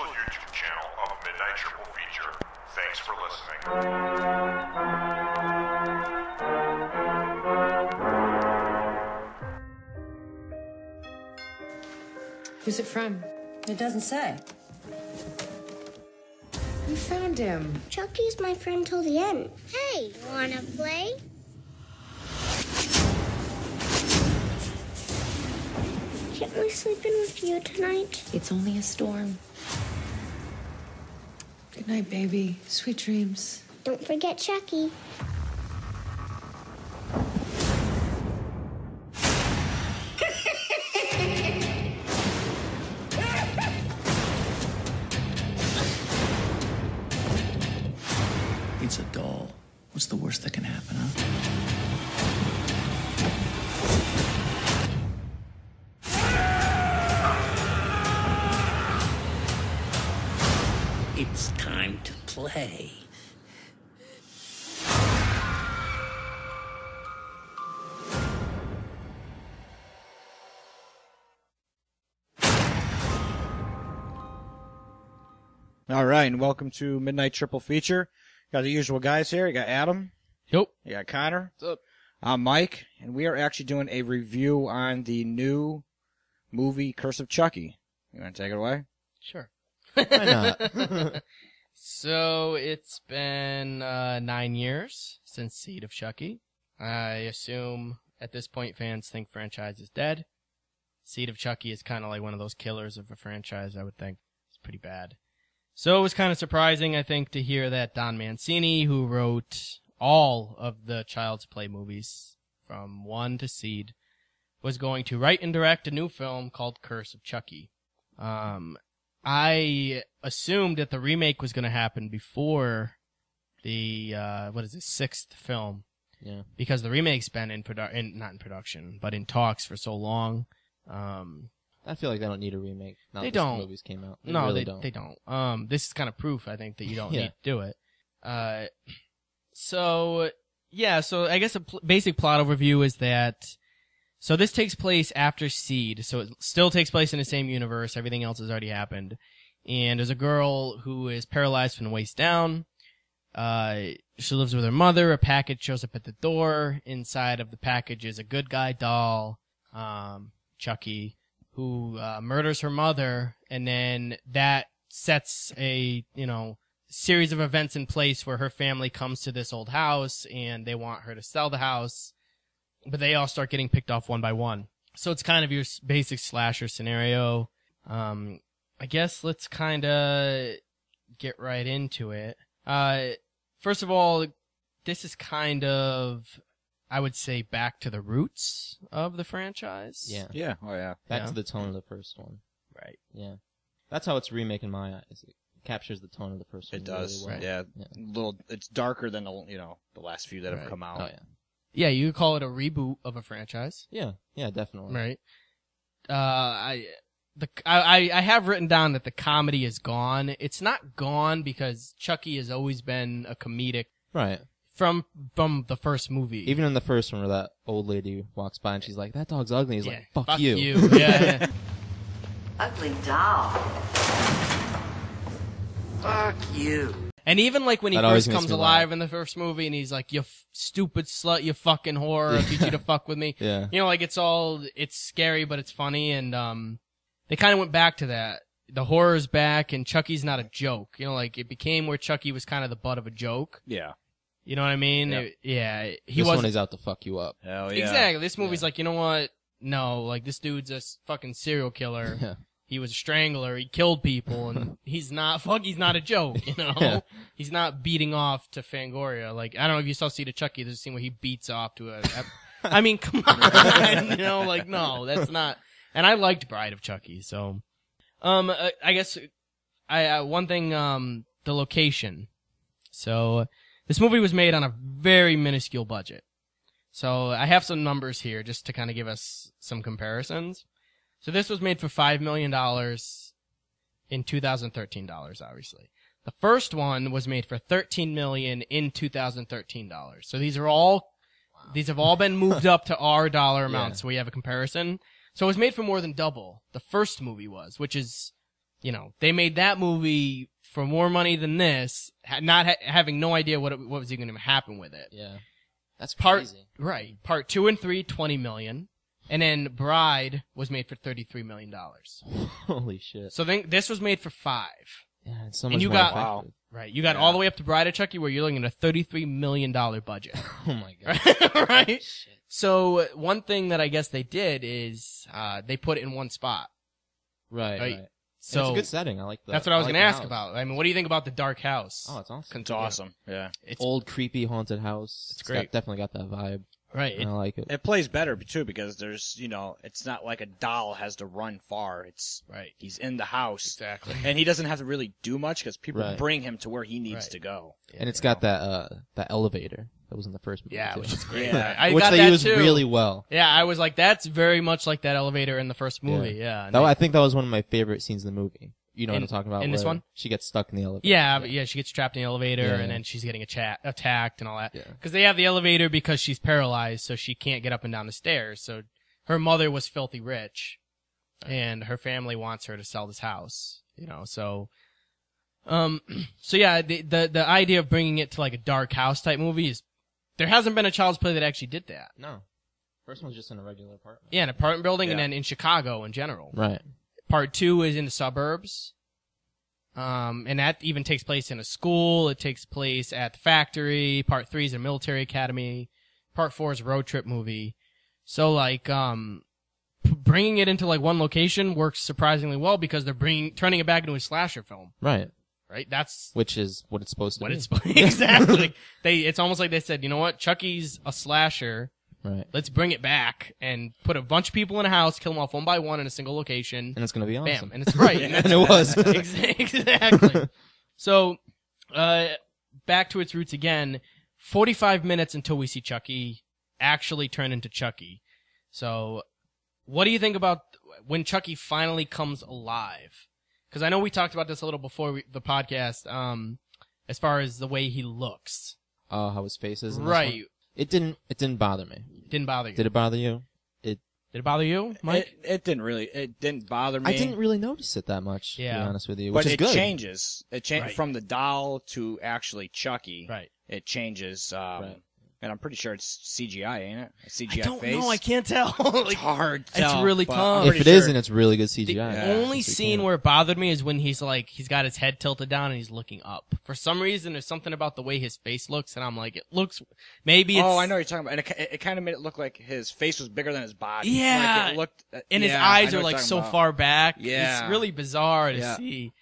official YouTube channel of Midnight Triple Feature. Thanks for listening. Who's it from? It doesn't say. Who found him? Chucky's my friend till the end. Hey, wanna play? Can't we sleep in with you tonight? It's only a storm. Good night, baby. Sweet dreams. Don't forget Chucky. It's a doll. What's the worst that can happen, huh? It's time to play. All right, and welcome to Midnight Triple Feature. Got the usual guys here. You got Adam. Yep. You got Connor. What's up? I'm Mike, and we are actually doing a review on the new movie Curse of Chucky. You want to take it away? Sure. Why not? So it's been 9 years since Seed of Chucky. I assume at this point fans think franchise is dead. Seed of Chucky is kind of like one of those killers of a franchise, I would think. It's pretty bad. So it was kind of surprising, I think, to hear that Don Mancini, who wrote all of the Child's Play movies from 1 to Seed, was going to write and direct a new film called Curse of Chucky. I assumed that the remake was going to happen before the, sixth film. Yeah. Because the remake's been not in production, but in talks for so long. I feel like they don't need a remake. Not They since don't. The movies came out. No, really they don't. This is kind of proof, I think, that you don't Yeah. need to do it. So I guess a basic plot overview is that, so this takes place after Seed, so it still takes place in the same universe, everything else has already happened. And there's a girl who is paralyzed from the waist down. She lives with her mother, a package shows up at the door. Inside of the package is a good guy doll, Chucky, who murders her mother, and then that sets a, series of events in place where her family comes to this old house, and they want her to sell the house, but they all start getting picked off one by one. So it's kind of your basic slasher scenario. I guess let's kind of get right into it. First of all, this is kind of, I would say, back to the roots of the franchise. Yeah. Yeah. Oh, yeah. Back to the tone of the first one. Right. Yeah. That's how it's remake in my eyes. It captures the tone of the first one. It does. Really well. Yeah. It's darker than the last few that have come out. Oh, yeah. Yeah, you could call it a reboot of a franchise. Yeah. Yeah, definitely. Right. I have written down that the comedy is gone. It's not gone because Chucky has always been a comedic. Right. From the first movie. Even in the first one where that old lady walks by and she's like, that dog's ugly. He's like, fuck you. Yeah. Ugly doll. Fuck you. And even like when he That always first makes comes me alive laugh. in the first movie and he's like, you stupid slut, you fucking whore, I teach you to fuck with me. Yeah. Like it's scary, but it's funny. And, they kind of went back to that. The horror's back and Chucky's not a joke. It became where Chucky was kind of the butt of a joke. Yeah. You know what I mean? Yep. He this was one is out to fuck you up. Hell yeah. Exactly. This movie's like, you know what? No, like this dude's a fucking serial killer. Yeah. He was a strangler. He killed people, and he's not a joke. Yeah. He's not beating off to Fangoria. Like I don't know if you saw Seed of Chucky. There's a scene where he beats off to a. I mean, come on. No, that's not. And I liked Bride of Chucky, so. I guess one thing, the location. So this movie was made on a very minuscule budget. So I have some numbers here just to kind of give us some comparisons. So this was made for $5 million in 2013 dollars, obviously. The first one was made for $13 million in 2013 dollars. So these have all been moved up to our dollar amounts, so we have a comparison. So it was made for more than double the first movie was, which is they made that movie for more money than this, having no idea what was even going to happen with it. Yeah. That's crazy. Right. Part 2 and 3, $20 million. And then Bride was made for $33 million. Holy shit. So then this was made for $5 million. Yeah, it's so much And you more got, effective. right, you got all the way up to Bride of Chucky where you're looking at a $33 million budget. Oh my god. Right? Shit. So one thing that I guess they did is, they put it in one spot. Right. So it's a good setting. I like that. That's what I was like going to the ask house. about. I mean, what do you think about the dark house? Oh, it's awesome. It's awesome. Yeah. It's Old, creepy, haunted house. It's great. Definitely got that vibe. Right. I like it. It plays better too because there's, it's not like a doll has to run far. It's right. He's in the house. Exactly. And he doesn't have to really do much because people Right. bring him to where he needs Right. to go. And it's got that elevator that was in the first movie. Yeah, too. which is great. Yeah. I which got they that used too. really well. Yeah, I was like, that's very much like that elevator in the first movie. Yeah. And I think that was one of my favorite scenes in the movie. You know what I'm talking about? in this where one? She gets stuck in the elevator. Yeah, she gets trapped in the elevator, Yeah, and yeah. then she's getting attacked and all that. Yeah. Because they have the elevator because she's paralyzed, so she can't get up and down the stairs. So her mother was filthy rich, and her family wants her to sell this house. So yeah, the idea of bringing it to like a dark house type movie is there hasn't been a Child's Play that actually did that. No. First one's just in a regular apartment. Yeah, an apartment building, and Yeah. then in Chicago in general. Right. Part 2 is in the suburbs. And that even takes place in a school. It takes place at the factory. Part 3 is a military academy. Part 4 is a road trip movie. So like, bringing it into like one location works surprisingly well because they're turning it back into a slasher film. Right. Right? That's Which is what it's supposed to what be. it's, exactly. It's almost like they said, you know what? Chucky's a slasher. Right. Let's bring it back and put a bunch of people in a house, kill them off one by one in a single location. And it's going to be awesome. Bam. And it's right. And it was. Exactly. So, back to its roots again. 45 minutes until we see Chucky actually turn into Chucky. So, what do you think about when Chucky finally comes alive? Because I know we talked about this a little before the podcast, as far as the way he looks. How his face is. in this Right. one. It didn't bother me. Didn't bother you. Did it bother you? Did it bother you, Mike? It didn't bother me. I didn't really notice it that much, to Yeah. be honest with you, But which is it good. changes. It changes Right. from the doll to actually Chucky. Right. It changes. Right. And I'm pretty sure it's CGI, ain't it? A CGI I don't face. know. I can't tell. It's hard to tell. It's really but tough. I'm If pretty it sure- isn't, it's really good The CGI. only Since we scene can't- where it bothered me is when he's got his head tilted down and he's looking up. For some reason, there's something about the way his face looks, and I'm like, it looks, maybe it's. Oh, I know what you're talking about. And it kind of made it look like his face was bigger than his body. Yeah. Like it looked, And his yeah, I eyes know are what like you're so talking about. far back. Yeah. It's really bizarre to Yeah. see.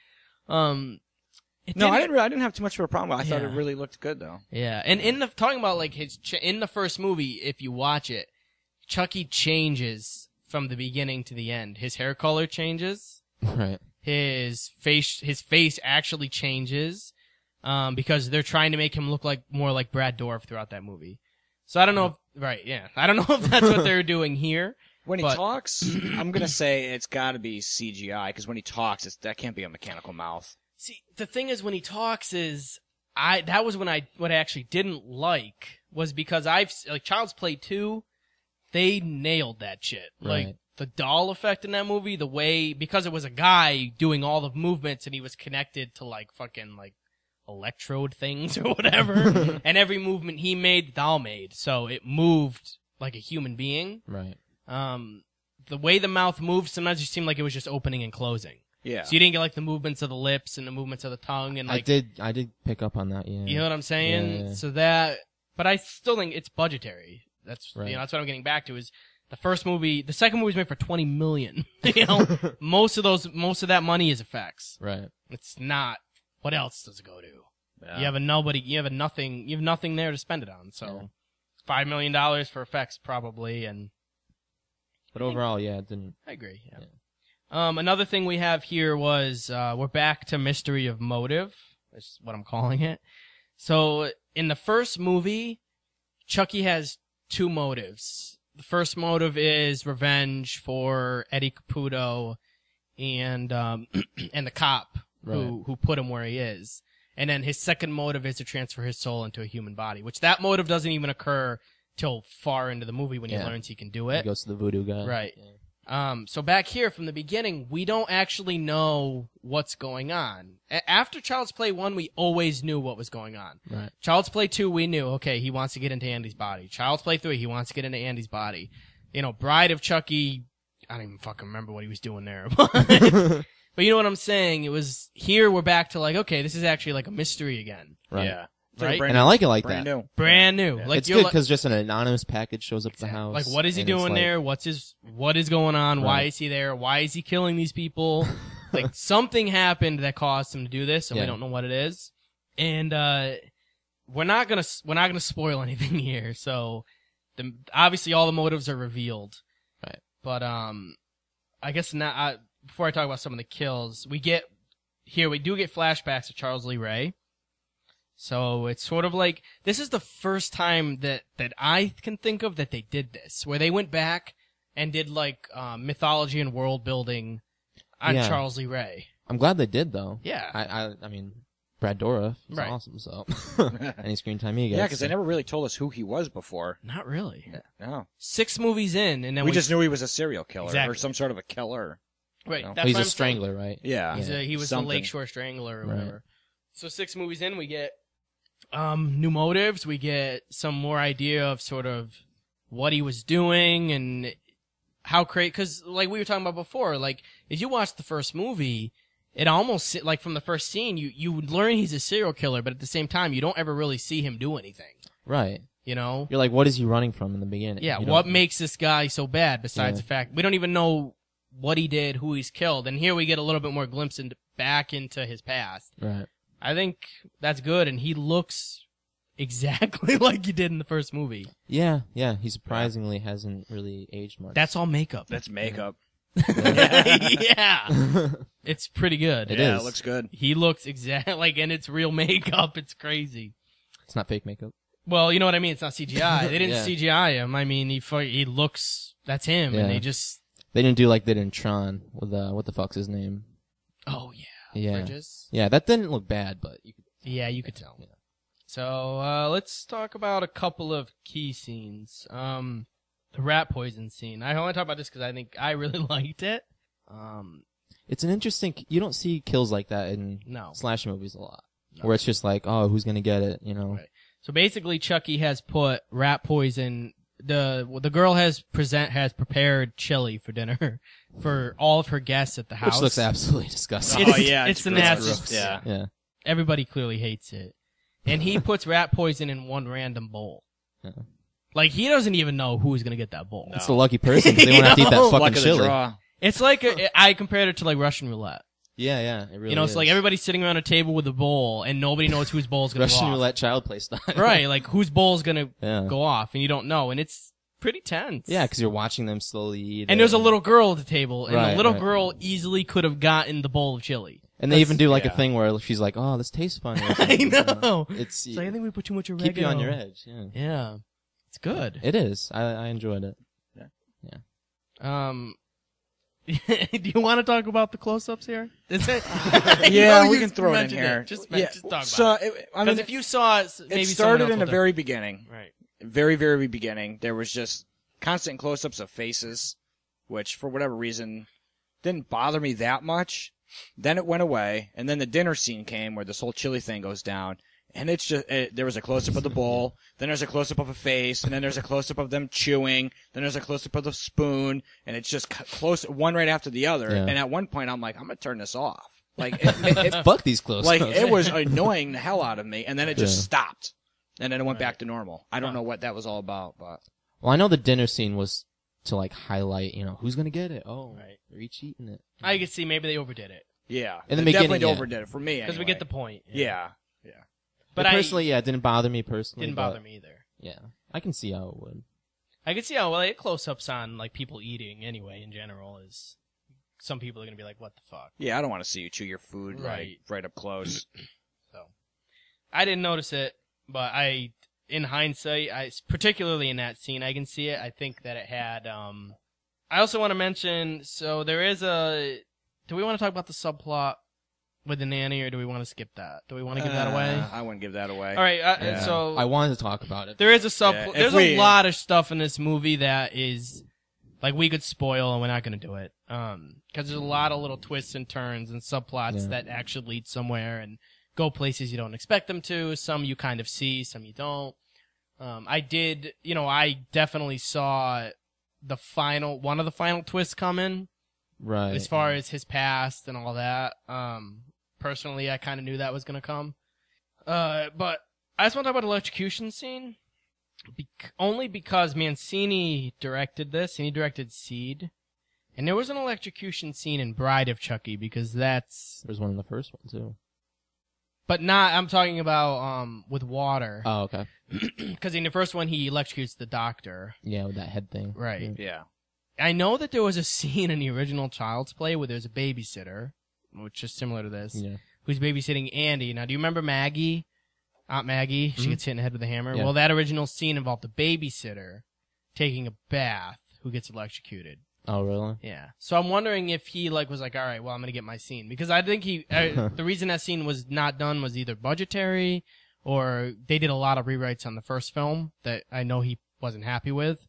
No, I didn't have too much of a problem with it. I thought Yeah. it really looked good though. Yeah, and talking about like in the first movie, if you watch it, Chucky changes from the beginning to the end. His hair color changes. Right. His face actually changes, because they're trying to make him look more like Brad Dourif throughout that movie. So I don't know I don't know if that's what they're doing here. When he But- talks, I'm gonna say it's got to be CGI because when he talks, that can't be a mechanical mouth. See, the thing is, when he talks that was what I actually didn't like, was because Child's Play 2, they nailed that shit. Right. Like, the doll effect in that movie, the way, because it was a guy doing all the movements and he was connected to like fucking like electrode things or whatever, and every movement he made, the doll made. So it moved like a human being. Right. The way the mouth moved, sometimes it seemed like it was just opening and closing. Yeah. So you didn't get like the movements of the lips and the movements of the tongue and like I did pick up on that, yeah. you know what I'm saying? Yeah, yeah. So but I still think it's budgetary. That's Right. that's what I'm getting back to is the second movie was made for $20 million. Most of that money is effects. Right. It's not. What else does it go to? Yeah. You have nothing there to spend it on. So $5 million for effects probably, But overall, yeah, it didn't. I agree. Yeah. Another thing we have here was we're back to mystery of motive. That's what I'm calling it. So in the first movie, Chucky has two motives. The first motive is revenge for Eddie Caputo and the cop who put him where he is. And then his second motive is to transfer his soul into a human body, which that motive doesn't even occur till far into the movie when he learns he can do He it. goes to the voodoo guy. Right. Yeah. So back here from the beginning, we don't actually know what's going on. After Child's Play 1, we always knew what was going on. Right. Child's Play 2, we knew, okay, he wants to get into Andy's body. Child's Play 3, he wants to get into Andy's body. Bride of Chucky, I don't even fucking remember what he was doing there. But you know what I'm saying? It was, here we're back to like, okay, this is actually like a mystery again. Right. Yeah. Right? And I like it like Brand that. new. Brand new. Like, It's good because just an anonymous package shows up at the house. like, what is he and it's doing like- there? What is going on? Why Right. is he there? Why is he killing these people? Like, something happened that caused him to do this, and we Yeah. don't know what it is. And, we're not gonna spoil anything here. So, obviously all the motives are revealed. Right. But, I guess now, before I talk about some of the kills, we do get flashbacks of Charles Lee Ray. So it's sort of like, this is the first time that I can think of that they did this, where they went back and did like, mythology and world building on Yeah. Charles Lee Ray. I'm glad they did though. Yeah. I mean, Brad Dourif is Right. awesome. So any screen time he gets. Yeah, because they never really told us who he was before. Not really. No. 6 movies in, and then We just knew he was a serial killer Exactly. or some sort of a killer. right. No. That's He's what a I'm saying. strangler, right? Yeah. He was Something. the Lakeshore Strangler or Right. whatever. So 6 movies in, we get new motives. We get some more idea of sort of what he was doing and how crazy. Because like we were talking about before, like if you watch the first movie, it almost like from the first scene, you learn he's a serial killer, but at the same time, you don't ever really see him do anything. Right. You know? You're like, what is he running from in the beginning? Yeah. You What don't- makes this guy so bad? Besides Yeah. the fact we don't even know what he did, who he's killed, and here we get a little bit more glimpse back into his past. Right. I think that's good, and he looks exactly like he did in the first movie. Yeah. Yeah. He surprisingly hasn't really aged much. That's all makeup. That's makeup. Yeah. It's pretty good. It Yeah, is. it looks good. He looks exactly like, and it's real makeup. It's crazy. It's not fake makeup. Well, you know what I mean? It's not CGI. They didn't Yeah. CGI him. I mean, he looks, that's him, and Yeah. they just, They didn't do like they did in Tron with what the fuck's his name? oh yeah. Yeah. Bridges. Yeah, that didn't look bad, but you could. Yeah, you could tell. So, let's talk about a couple of key scenes. The rat poison scene. I only talk about this because I think I really liked it. It's an interesting. You don't see kills like that in No. slasher movies a lot, where it's just like, oh, who's gonna get it? You know. Right. So basically, Chucky has put rat poison. The girl has prepared chili for dinner for all of her guests at the house. Which looks absolutely disgusting. It's- Oh yeah, it's the gross. nastiest. Yeah. Yeah. Everybody clearly hates it, and he puts rat poison in one random bowl. Yeah. Like he doesn't even know who's gonna get that bowl. It's the lucky person 'cause they won't have to eat that fucking Luck of the chili. draw. It's like I compared it to like Russian roulette. Yeah, yeah, it really You know, is. it's like everybody's sitting around a table with a bowl, and nobody knows whose bowl's gonna Russian go off. roulette child play style. Right, like whose bowl's gonna Yeah. go off, and you don't know, and it's pretty tense. Yeah, because you're watching them slowly eat. And it. there's a little girl at the table, and Right, the little right. girl easily could have gotten the bowl of chili. And they even do like yeah. a thing where she's like, "Oh, this tastes funny." or I something, you know. It's So I think we put too much oregano. keep you on your edge. Yeah, Yeah, it's good. it is. I enjoyed it. Do you want to talk about the close-ups here? Is it? Yeah, You we can throw it in mentioned here. Just Yeah, talk about so it. I Because mean, if you saw it, maybe it someone started else in the will very beginning. Right. Very, very beginning. There was just constant close-ups of faces, which for whatever reason didn't bother me that much. Then it went away, and then the dinner scene came where this whole chili thing goes down, and it's just there was a close-up of the bowl, then there's a close-up of a face, and then there's a close-up of them chewing, then there's a close-up of the spoon, and it's just close one right after the other. Yeah. And at one point, I'm like, I'm gonna turn this off. Like it Fuck these close. like it was annoying the hell out of me, and then it just Yeah. stopped, and then it went back to normal. I don't know what that was all about, but Well, I know the dinner scene was to like highlight, who's gonna get it. Oh, Right. they're each eating it. I could see maybe they overdid it. yeah, In the they beginning, definitely yeah. overdid it for me Because we anyway. get the point. yeah. But But personally, yeah, it didn't bother me personally. didn't but, bother me either. Yeah, I can see how it would. I could see how, well, close-ups on, like, people eating anyway, in general, is... Some people are gonna be like, what the fuck? Yeah, I don't want to see you chew your food Right. right up close. So... I didn't notice it, but in hindsight, particularly in that scene, I can see it. I think that it had, I also want to mention, so there is do we want to talk about the subplot with the nanny, or do we want to skip that? Do we want to give that away? I wouldn't give that away. All right, Yeah. so... I wanted to talk about it. There is a Yeah, if there's we- a lot of stuff in this movie that is Like, we could spoil, and we're not going to do it. Because there's a lot of little twists and turns and subplots that actually lead somewhere and go places you don't expect them to. Some you kind of see, some you don't. I definitely saw one of the final twists coming. Right. As far as his past and all that. Personally, I kind of knew that was going to come. But I just want to talk about the electrocution scene. Only because Mancini directed this, and he directed Seed. And there was an electrocution scene in Bride of Chucky, because there's one in the first one, too. But I'm talking about, with water. Oh, okay. Because in the first one, he electrocutes the doctor. Yeah, with that head thing. Right. Yeah. I know that there was a scene in the original Child's Play where there's a babysitter, which is similar to this, who's babysitting Andy. Now, do you remember Maggie? Aunt Maggie? She gets hit in the head with a hammer. Yeah. Well, that original scene involved a babysitter taking a bath who gets electrocuted. Oh, really? Yeah. So I'm wondering if he was like, all right, well, I'm going to get my scene. Because I think the reason that scene was not done was either budgetary or they did a lot of rewrites on the first film that I know he wasn't happy with.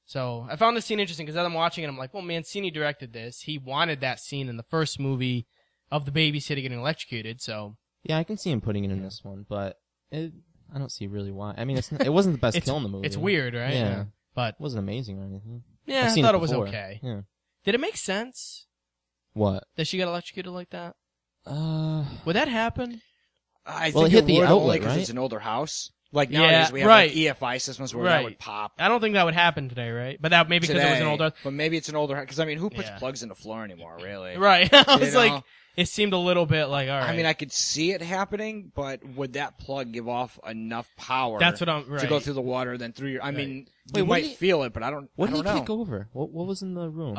So I found this scene interesting because as I'm watching it, I'm like, well, Mancini directed this. He wanted that scene in the first movie of the babysitter getting electrocuted, so... Yeah, I can see him putting it in this one, but I don't see really why. I mean, it wasn't the best kill in the movie. It's weird, right? Yeah. But it wasn't amazing or anything. Yeah, I've I seen thought it it was before. okay. Yeah. Did it make sense What? that she got electrocuted like that? Would that happen? I Well, think it hit the would outlet, only because right? it's an older house. Like Yeah, nowadays we have right. like EFI systems where that would pop. I don't think that would happen today, right? But that maybe because it was an older... But maybe it's an older house. Because, I mean, who puts Yeah. plugs in the floor anymore, really? Right. I was You like... know? It seemed a little bit like, all right. I mean, I could see it happening, but would that plug give off enough power That's what I'm... to Right. go through the water than through your... I mean, Wait, you what might did he- feel it, but I don't What I did he don't know. kick over? What was in the room?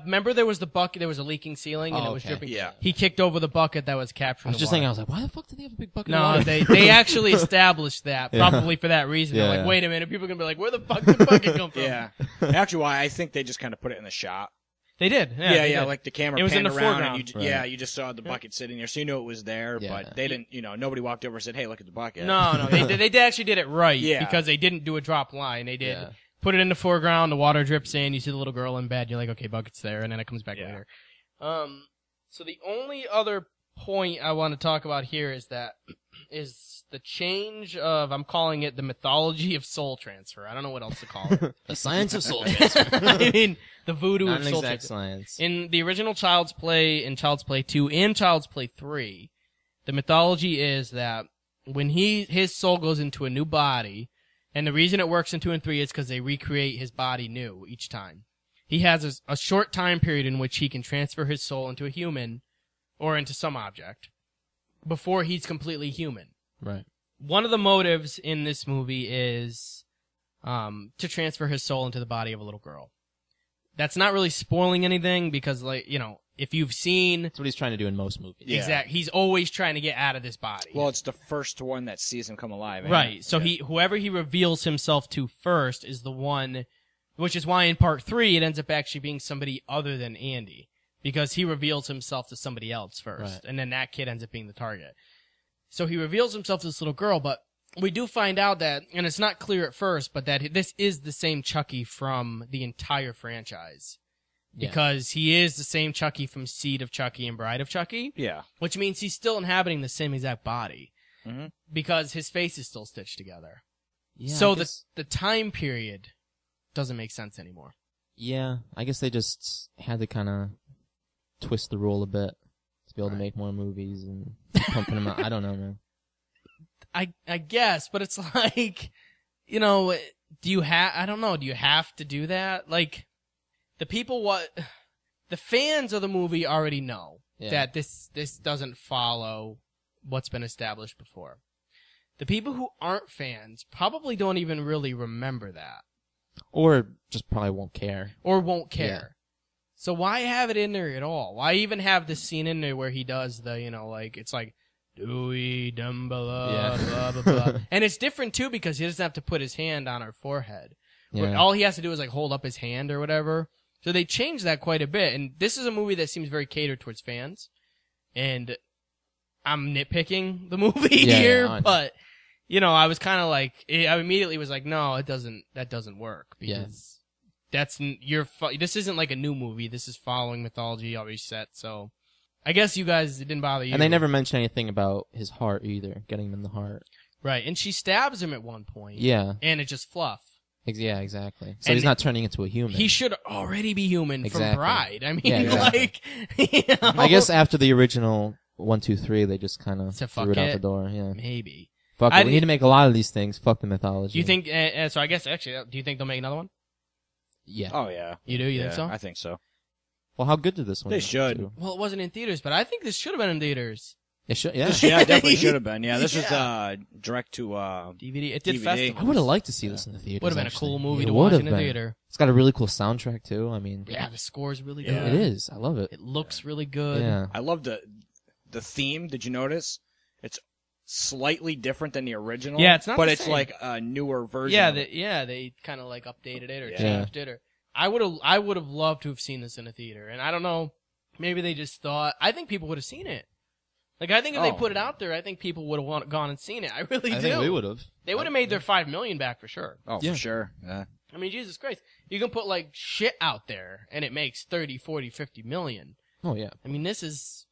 Remember there was the bucket, there was a leaking ceiling, and Oh, it was okay. dripping? Yeah. He kicked over the bucket that was capturing I was the just water. thinking, I was like, why the fuck did they have a big bucket of No, water? they actually established that, Yeah. probably for that reason. They're Yeah. like, wait a minute, people are going to be like, where the fuck did the bucket come from? Yeah. Actually, why I think they just kind of put it in the shot. They did. Yeah, they yeah, did. like the camera It was in panned the around foreground. and Right. you just saw the bucket sitting there, so you knew it was there, Yeah. but they didn't, nobody walked over and said, hey, look at the bucket. No, they actually did it right. Yeah. Because they didn't do a drop line. They did Yeah. put it in the foreground, the water drips in, you see the little girl in bed, you're like, okay, bucket's there, and then it comes back Yeah. later. So the only other point I want to talk about here is the change of, I'm calling it the mythology of soul transfer. I don't know what else to call it. The science of soul transfer. I mean, the voodoo Not of an soul exact transfer. science. In the original Child's Play, in Child's Play 2, and Child's Play 3, the mythology is that when his soul goes into a new body, and the reason it works in 2 and 3 is because they recreate his body new each time. He has a short time period in which he can transfer his soul into a human, or into some object, before he's completely human. Right. One of the motives in this movie is to transfer his soul into the body of a little girl. That's not really spoiling anything because, if you've seen... That's what he's trying to do in most movies. Yeah. Exactly. He's always trying to get out of this body. Well, it's the first one that sees him come alive. ain't right. it? So whoever he reveals himself to first is the one, which is why in part 3 it ends up actually being somebody other than Andy. Because he reveals himself to somebody else first. Right. And then that kid ends up being the target. So he reveals himself to this little girl, but we do find out that, and it's not clear at first, but that this is the same Chucky from the entire franchise. Yeah. Because he is the same Chucky from Seed of Chucky and Bride of Chucky. Yeah. Which means he's still inhabiting the same exact body. Mhm. Because his face is still stitched together. Yeah, So I guess- the time period doesn't make sense anymore. Yeah, I guess they just had to kind of twist the rule a bit to be able to make more movies and keep pumping them out. I don't know, man. I guess, but it's like, do you have to do that? Like, the fans of the movie already know that this doesn't follow what's been established before. The people who aren't fans probably don't even really remember that. Or just probably won't care. Or won't care. Yeah. So why have it in there at all? Why even have this scene in there where he does the, it's like, Dewey, Dumbledore, Yeah. blah, blah, blah. And it's different, too, because he doesn't have to put his hand on her forehead. Yeah. All he has to do is, hold up his hand or whatever. So they changed that quite a bit. And this is a movie that seems very catered towards fans. And I'm nitpicking the movie Yeah, here, I know. but, I was kind of like, I immediately was like, no, that doesn't work. Because this isn't like a new movie. This is following mythology already set. So I guess you guys, it didn't bother you. And they never mention anything about his heart either, getting him in the heart. Right, and she stabs him at one point. Yeah. And it's just fluff. Yeah, exactly. So And he's not turning into a human. He should already be human from Exactly. Bride. I mean, Yeah, exactly. like, you know? I guess after the original 1, 2, 3, they just kind of So threw fuck it out it. the door. Yeah. Maybe. Fuck it. We need to make a lot of these things. Fuck the mythology. Do you think, so I guess actually, do you think they'll make another one? Yeah. Oh yeah. You do? You think so? I think so. Well, how good did this one They do? should. Well, it wasn't in theaters, but I think this should have been in theaters. It should, yeah. Yeah, it definitely should have been. Yeah, this is direct to DVD. It did DVD. festivals. I would have liked to see this in the theater. Would have been a cool movie It to watch would've in the been. theater. It's got a really cool soundtrack too. I mean, Yeah, the score's really Yeah. good. it is. I love it. It looks really good. Yeah. I love the theme. Did you notice? It's slightly different than the original. Yeah, it's not but the it's same. like a newer version. Yeah, of it. they kind of like updated it or Yeah. changed it. Or I would have loved to have seen this in a theater. And I don't know, maybe they just thought. I think people would have seen it. Like I think if they put it out there, I think people would have gone and seen it. I really do. I think we would have. They would have made their $5 million back for sure. Oh, Yeah. for sure. Yeah. I mean, Jesus Christ, you can put like shit out there and it makes 30, 40, 50 million. Oh yeah. I mean, this is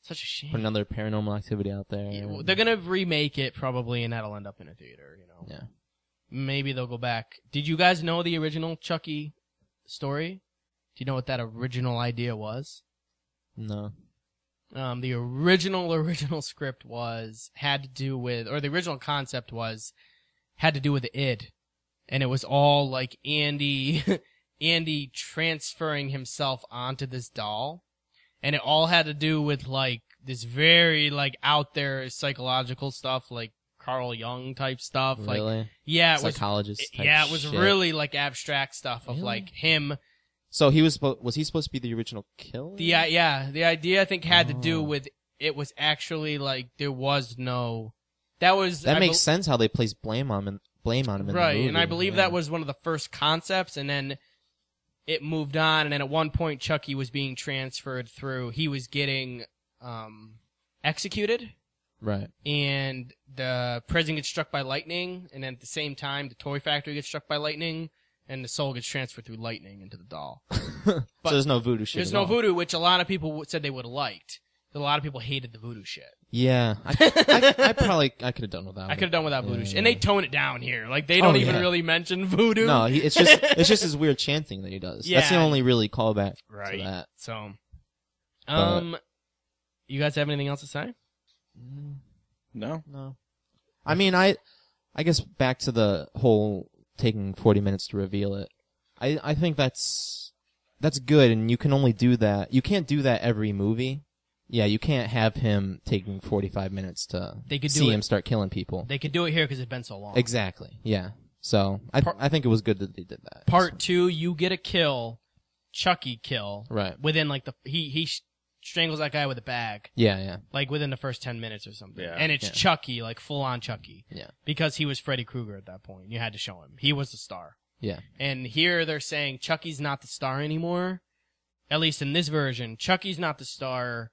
such a shame. Put another Paranormal Activity out there. Yeah, well, they're gonna remake it probably, and that'll end up in a theater. You know. Yeah. Maybe they'll go back. Did you guys know the original Chucky story? Do you know what that original idea was? No. The original script had to do with, or the original concept had to do with the id, and it was all like Andy transferring himself onto this doll, and it all had to do with like this very like out there psychological stuff, like Carl Jung type stuff. Really? Like, yeah, it was. Psychologist type Yeah, it was shit. really like abstract stuff of Really? like him. So he was he supposed to be the original killer? The idea I think had to do with it was actually like there was no. That makes sense how they place blame on him in right, the movie. and I believe Yeah. that was one of the first concepts, and then it moved on, and then at one point Chucky was being transferred through. He was getting executed, right. and the prison gets struck by lightning, and then at the same time the toy factory gets struck by lightning, and the soul gets transferred through lightning into the doll. So there's no voodoo shit. There's at no all. voodoo, which a lot of people said they would have liked. A lot of people hated the voodoo shit. Yeah, I probably could have done without. I could have done without voodoo Yeah, shit. yeah. And they tone it down here. Like, they don't even yeah. really mention voodoo. No, it's just his weird chanting that he does. That's the Yeah. only really callback Right. to that. So, But- you guys have anything else to say? No. No. I mean, I guess back to the whole taking 40 minutes to reveal it. I think that's good, and you can only do that. You can't do that every movie. Yeah, you can't have him taking 45 minutes to They could do see it. him start killing people. They could do it here because it's been so long. Exactly. Yeah. So I think it was good that they did that. Part 2, you get a kill, Chucky kill. Right. Within, like, he strangles that guy with a bag. Yeah. Like, within the first 10 minutes or something. Yeah. And it's Yeah. Chucky, like, full-on Chucky. Yeah. Because he was Freddy Krueger at that point. You had to show him. He was the star. Yeah. And here they're saying Chucky's not the star anymore. At least in this version, Chucky's not the star.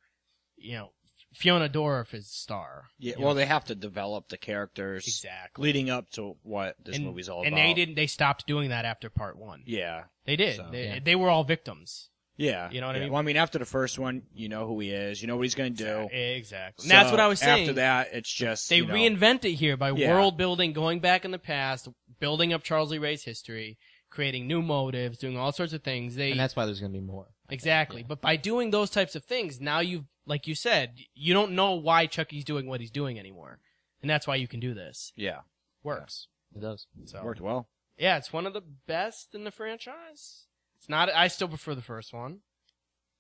You know, Fiona Dorff is the star. Yeah. You Well, know? they have to develop the characters Exactly. leading up to what this movie's all and about. they stopped doing that after part 1. Yeah. They did. So, They were all victims. Yeah. You know what I Yeah. mean? Well, I mean, after the first one, you know who he is. You know what he's going to do. Exactly. And So that's what I was saying. After that, it's just They reinvent it here by Yeah. world building, going back in the past, building up Charles Lee Ray's history, creating new motives, doing all sorts of things. And that's why there's going to be more. Exactly. But by doing those types of things, now you've, like you said, you don't know why Chucky's doing what he's doing anymore. And that's why you can do this. Yeah. Works. It does. So, Worked well. yeah, it's one of the best in the franchise. It's not, I still prefer the first one.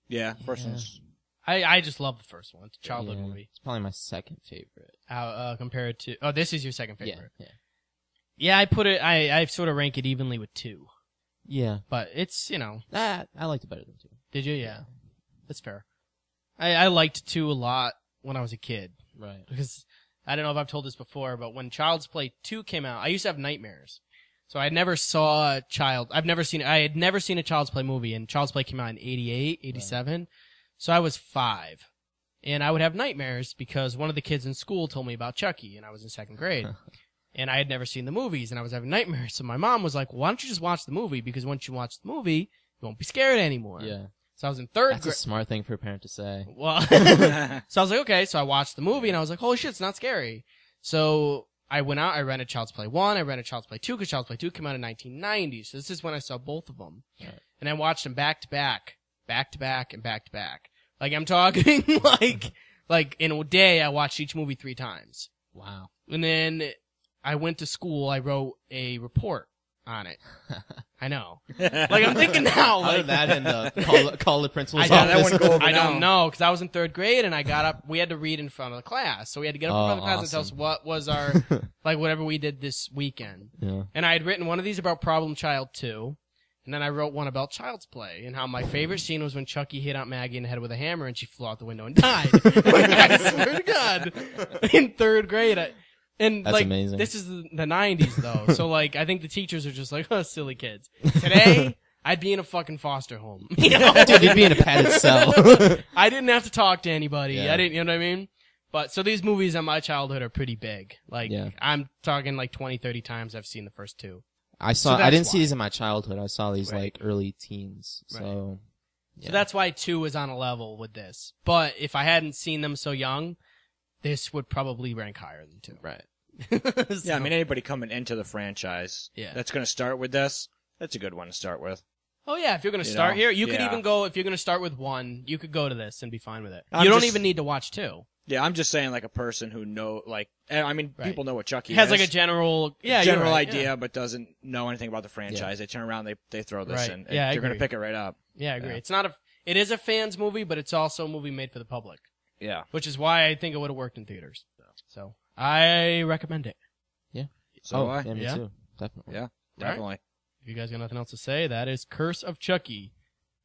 Yeah. First one's. I just love the first one. It's a childhood Yeah. movie. It's probably my second favorite. Compared to, oh, this is your second favorite. Yeah. Yeah, I put it, I sort of rank it evenly with 2. Yeah. But it's, you know. I liked it better than 2. Did you? Yeah. That's fair. I liked 2 a lot when I was a kid. Right. Because, I don't know if I've told this before, but when Child's Play 2 came out, I used to have nightmares. So I had never seen a Child's Play movie, and Child's Play came out in 88, 87. Right. So I was 5. And I would have nightmares because one of the kids in school told me about Chucky, and I was in 2nd grade. And I had never seen the movies, and I was having nightmares. So my mom was like, why don't you just watch the movie? Because once you watch the movie, you won't be scared anymore. Yeah. So I was in third grade. That's a smart thing for a parent to say. Well, so I was like, okay. So I watched the movie, and I was like, holy shit, it's not scary. So I went out, I rented Child's Play 1, I rented Child's Play 2, because Child's Play 2 came out in 1990. So this is when I saw both of them. Right. And I watched them back to back, and back to back. Like, I'm talking like in a day, I watched each movie 3 times. Wow. And then I went to school, I wrote a report on it. I know. Like, I'm thinking now, How like, did that end up? Call the principal's that office. wouldn't go over I now. don't know, because I was in third grade and I got up, we had to read in front of the class. So we had to get up in front of the class and tell us awesome. what was our, like, whatever we did this weekend. Yeah. And I had written one of these about Problem Child 2. And then I wrote one about Child's Play, and how my favorite scene was when Chucky hit Aunt Maggie in the head with a hammer and she flew out the window and died. Like, I swear to God. In third grade. And That's like, amazing. this is the 90s though. So like, I think the teachers are just like, oh, silly kids. Today, I'd be in a fucking foster home. You know? Dude, you'd be in a padded cell. I didn't have to talk to anybody. Yeah. I didn't, you know what I mean? But, so these movies in my childhood are pretty big. Like, Yeah. I'm talking like 20, 30 times I've seen the first 2. I So I that's didn't see why. these in my childhood. I saw these Right. like early teens. So, So that's why 2 is on a level with this. But if I hadn't seen them so young, this would probably rank higher than 2. right. Yeah, I mean, anybody coming into the franchise Yeah. that's going to start with this, that's a good one to start with. Oh yeah, if you're going to You start know? here, you could Yeah. even go, if you're going to start with 1, you could go to this and be fine with it. I'm You don't just- even need to watch 2. Yeah, I'm just saying, like, a person who I mean, Right. people know what Chucky Has is. like a general, yeah, you're general right, idea, Yeah. but doesn't know anything about the franchise. They turn around, they throw this Right. in. Yeah, I You're going to agree. pick it right up. Yeah, I agree. Yeah. It is a fans movie, but it's also a movie made for the public, Yeah. which is why I think it would have worked in theaters. So I recommend it. So do I. Yeah, me Yeah. too. Definitely. Yeah, right. definitely. If you guys got nothing else to say, that is Curse of Chucky.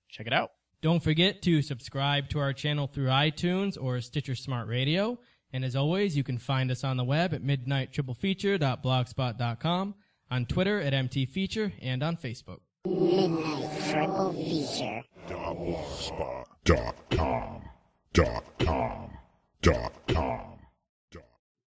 Check it out. Don't forget to subscribe to our channel through iTunes or Stitcher Smart Radio. And as always, you can find us on the web at midnighttriplefeature.blogspot.com, on Twitter at MTFeature, and on Facebook. Midnight Triple Feature. Blogspot.com.